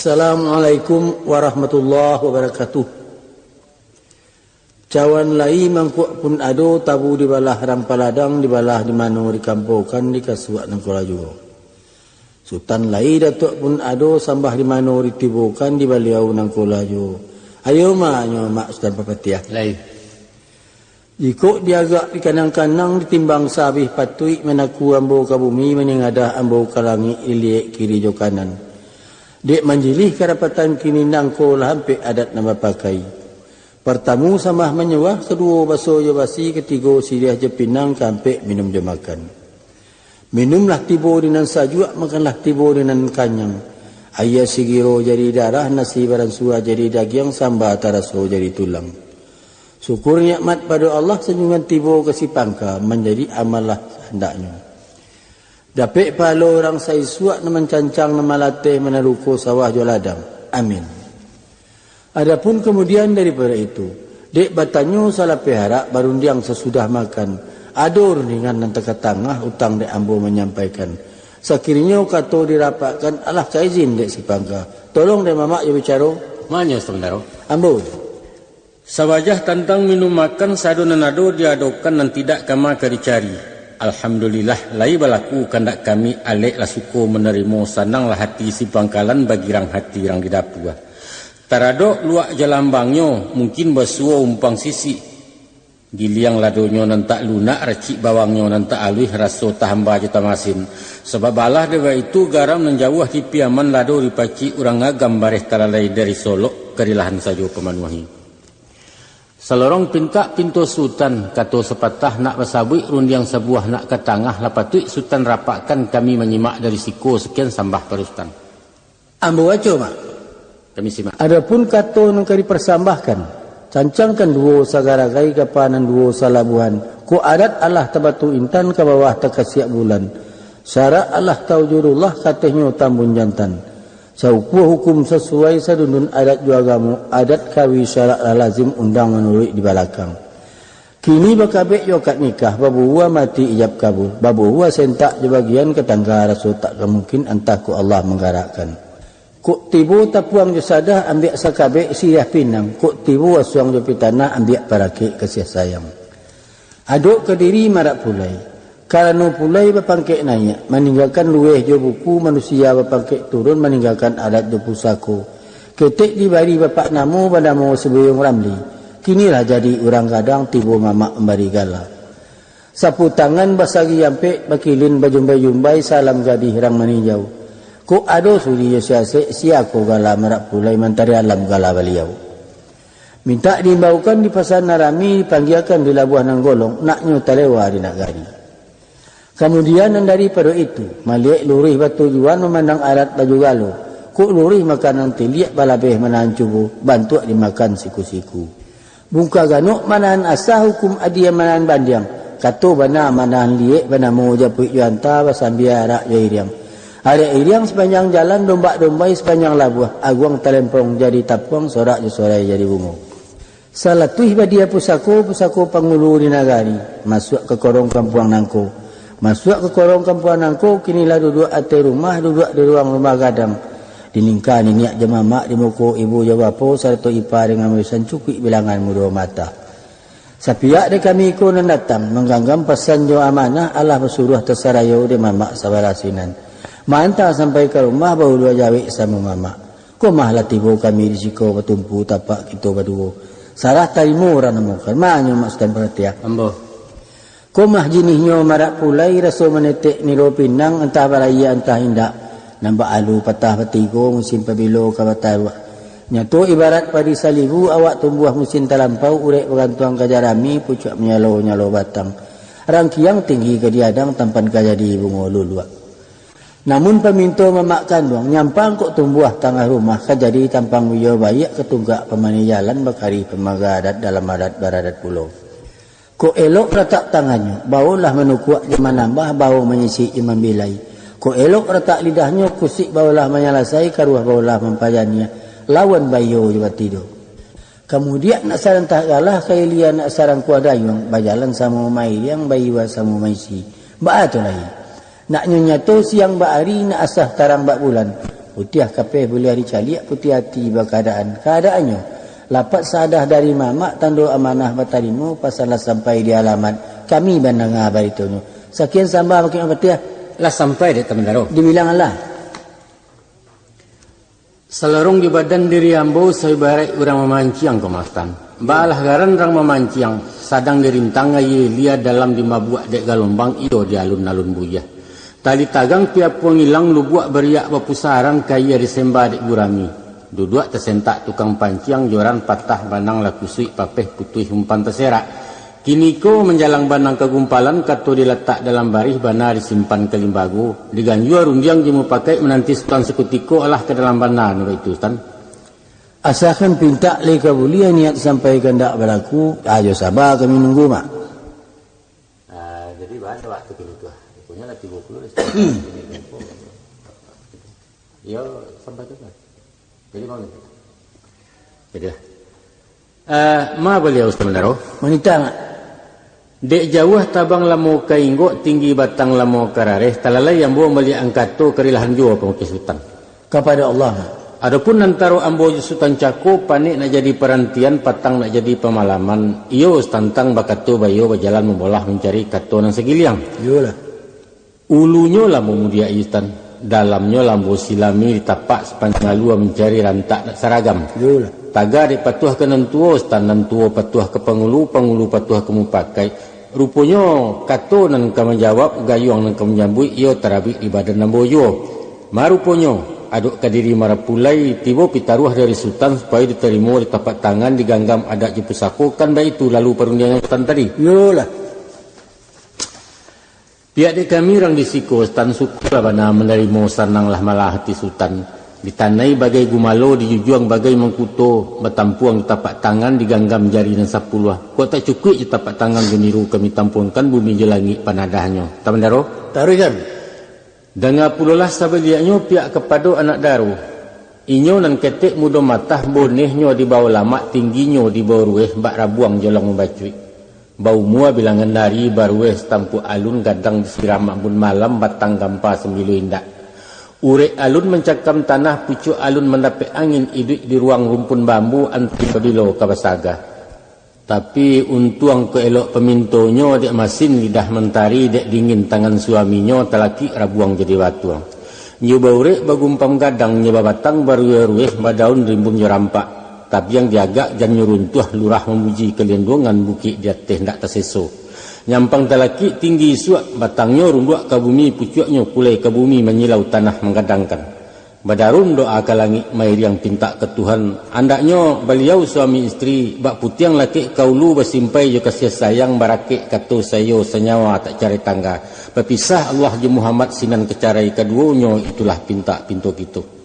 Assalamualaikum warahmatullahi wabarakatuh. Cawan lai mangkuk pun ado tabu di balah rang paladang di balah di mano dikampokan di kasuak nang kolaju. Sultan lai datuk pun ado sambah di mano ditibukan di baliau nang kolaju. Ayo mak Sultan papatiah. Lai. Jika diagak di kanang-kanang ditimbang sabih patui menaku ambo ka bumi meningadah ambo ka langit iliek kiri jo kanan. Dek manjilih karapatan kini nangko lah hampir adat nama pakai. Pertamu samah menyewah, kedua baso je basi, ketiga siriah je pinang kampek minum je makan. Minumlah tibo dengan sajuak, makanlah tibo dengan kanyang. Ayah sigiro jadi darah, nasi baransua jadi daging, sambal taraso jadi tulang. Syukur nikmat pada Allah senyuman tibo kasih pangka menjadi amalah hendaknya. Dapik palo orang sai suak na mencancang na malatih menaruko sawah joladang. Amin. Adapun kemudian daripada itu, dek batanyo salah pihara barundiang sesudah makan. Ado rundingan nan teka tangah utang dek ambo menyampaikan. Sakirnya kato dirapatkan alah kaizin dek si pangka. Tolong dek mamak je bicara. Manya sebentar. Ambo. Sawajah tentang minum makan sado nanado diadokan dan tidak kama dicari. Alhamdulillah, lai balaku kandak kami alek lah suko menerima sananglah hati si pangkalan bagi rang hati rang di dapur. Tarado luak jalambangnya mungkin basuo umpang sisi. Giliang ladonyo nantak lunak racik bawangnya nantak alih raso tahamba jeta masin. Sebab balah dewa itu garam menjauh di piaman lado dipaci urang ngagam bareh talalai dari Solo kerilahan saja pemanuahi. Selorong pintak pintu sultan kato sepatah nak bersabui rundiang sebuah nak ke tangah lapatui sultan rapatkan kami menyimak dari siko sekian sambah perustan. Ambo waco mak. Kami simak. Adapun kato nang kari persambahkan, cancangkan duo sagaragai kapanan duo salabuhan. Ku adat Allah tabatu intan ke bawah takasiak bulan. Syarat Allah taujurullah katihnya tambun jantan. Saukuah hukum sesuai sadundun adat juagamu, adat kawi syarat lazim undang menurut di belakang. Kini bakabek yokat nikah, babu huwa mati ijab kabul. Babu huwa sentak di bagian ketangga rasul tak kemungkin entah ku Allah menggarakkan. Kuk tibu tapuang jusadah ambil sakabek siyah pinang. Kuk tibu wasuang jopi tanah ambil parakik kasih sayang. Aduk ke diri marak pulai. Karena pulai berpangkit naik, meninggalkan lueh jo buku manusia berpangkit turun meninggalkan adat jo pusako. Ketik dibari bapak namu padamu sebelum ramli. Kinilah jadi orang kadang tibu mamak membari gala. Sapu tangan basagi yampek bakilin bajumbai-jumbai salam gadih rang meninjau. Ko ado suri yasiase siako gala merak pulai mentari alam gala beliau. Minta diimbaukan di pasar Narami dipanggilkan di Labuan Nanggolong naknyo talewa di nagari. Kemudian daripada itu, maliak lurih batu juan memandang arat baju galo. Kuk lurih makan nanti liat balabeh menahan cubu, bantu dimakan siku-siku. Bungka ganuk manahan asah hukum adia manahan bandiang. Kato bana manahan liak bana mau japuik juanta basambia arak jairiang. Ada iriang sepanjang jalan domba-dombai sepanjang labuah. Aguang talempong jadi tapuang, sorak sorai jadi bungo. Salatuih badia pusako pangulu di nagari. Masuk ke korong kampuang nangko. Masuk ke korong kampuan nangko, kinilah duduk atas rumah, duduk di ruang rumah gadang. Diningka niak jemamak, di muka ibu jawapo, serta ipa dengan mesan cukik bilangan muda mata. Sapiak de kami ikonan datang, mengganggam pesan jo amanah, Allah bersuruh tersarayo de mamak sabarasinan. Mantah sampai ke rumah, baru dua jawik sama mamak. Komahlah tiba kami di siko bertumpu, tapak kita berdua. Sarah tarimu orang namukan, ma'anyo maksudkan perhatian. Ambo. Komah jinihnya marak pulai rasul menetek niro pinang entah baraya entah indak. Nampak alu patah petigo musim pabilo kabatar. Nyato ibarat padi salibu awak tumbuh musim talampau urek bergantuang kajarami pucuk menyalo-nyalo batang. Rangkiang tinggi ke diadang tampan kajadi bunga luluak. Namun peminto memak kandung nyampang kok tumbuh tengah rumah kajadi tampang wiyo bayak ketunggak pemani jalan bakari pemaga adat dalam adat baradat pulau. Ko elok retak tangannya, baulah menukuak jema nambah, bau menyisik jema bilai. Ko elok retak lidahnya, kusik baulah menyalasai, karuah baulah mempajannya. Lawan bayo juga tidur. Kemudian nak sarang tak galah, kailian nak sarang kuadayung, bajalan sama mai yang bayiwa sama maisi. Ba tu lagi. Nak nyonya tu siang ba hari nak asah tarang ba bulan. Putih kapeh boleh dicaliak putih hati keadaannya. Lapat sadah dari mamak tando amanah batarimu pasalah sampai di alamat kami bandang abar itu. Sekian sambah makin putih. Lah sampai dek Tamandaro. Dibilang Allah. Selarong di badan diri ambo saibarai orang memanciang kemaftan. Balah garan orang memanciang sadang dirintang aye lia dalam di mabuak dek galombang iyo di alun-alun buyah. Tali tagang tiap pengilang lu buak beriak bapusaran kaya disembah dek gurami. Duduk tersentak tukang panciang joran patah banang lakusui papeh putih umpan terserak. Kini ko menjalang banang kegumpalan kato diletak dalam barih bana disimpan ke limbago. Diganjua rundiang jemu pakai menanti sultan sekutiko alah ke dalam bana nura itu tan. Asalkan pinta le kabulian niat sampai kendak berlaku, ayo sabar kami nunggu mak. Jadi bahasa waktu kini tuh. Punya lah 30. Yo sampai tu kan. Jadi mau ni. Jadi ma beliau Tamandaro. Wanita mak. Dek jauh tabang lamo kainggo tinggi batang lamo karareh talalai ambo meli angkato kerilahan jua pengukis hutan. Kepada Allah mak. Adapun antaro ambo sultan cako panik nak jadi perantian patang nak jadi pemalaman iyo tantang bakato bayo berjalan membolah mencari kato nang segiliang. Yolah. Ulunya lambo mudia istan, dalamnya lambo silami ditapak sepanjang alua mencari rantak seragam. Yolah. Taga di patuah ke nantuo, stan nantuo patuah ke pengulu, pengulu patuah ke mupakai. Rupanya kato nan kamu jawab, gayuang nan kamu jambui, iyo terabik di badan nambo yo. Maruponyo, aduk kadiri marapulai, tiba pitaruah dari sultan supaya diterima di tapak tangan, diganggam adat jepusako, kan baik itu lalu perundian sultan tadi. Yolah. Pihak di kami orang disiko, stan suku lah bana menerima sanang lah malah hati sultan. Ditanai bagai gumalo, dijujuang bagai mengkuto, bertampuang di tapak tangan, diganggam jari dan sapuluh. Kau tak cukup di tapak tangan geniru kami tampuangkan bumi jelangi panadahnya. Tamandaro? Taruhkan. Dengar pululah sabaliaknya pihak kepada anak daru. Inyo nan ketek muda matah bonehnya di bawah lamak, tingginya di bawah rueh, bak rabuang jolang membacui. Bau mua bilangan dari barueh setampu alun gadang disiram ambun malam batang gampa sembilu indak. Urek alun mencakam tanah, pucuk alun mendapat angin iduk di ruang rumpun bambu anti pedilo kabasaga. Tapi untuang keelok pemintonya dek masin lidah mentari dek dingin tangan suaminya telaki rabuang jadi batuang. Nyoba urek bagumpam gadang nyoba batang barueh badaun rimbun nyorampak. Tapi yang diagak jan nyuruntuh lurah memuji kelindungan bukit di atas ndak terseso. Nyampang talaki tinggi suak batangnya runduak ke bumi pucuknya pulai ke bumi menyilau tanah menggadangkan. Badarun doa ke langit mair yang pinta ke Tuhan. Andaknya beliau suami isteri bak putiang laki kaulu bersimpai jo kasih sayang barakik kata sayo senyawa tak cari tangga. Berpisah Allah je Muhammad sinan kecarai keduanya itulah pinta pintu gitu.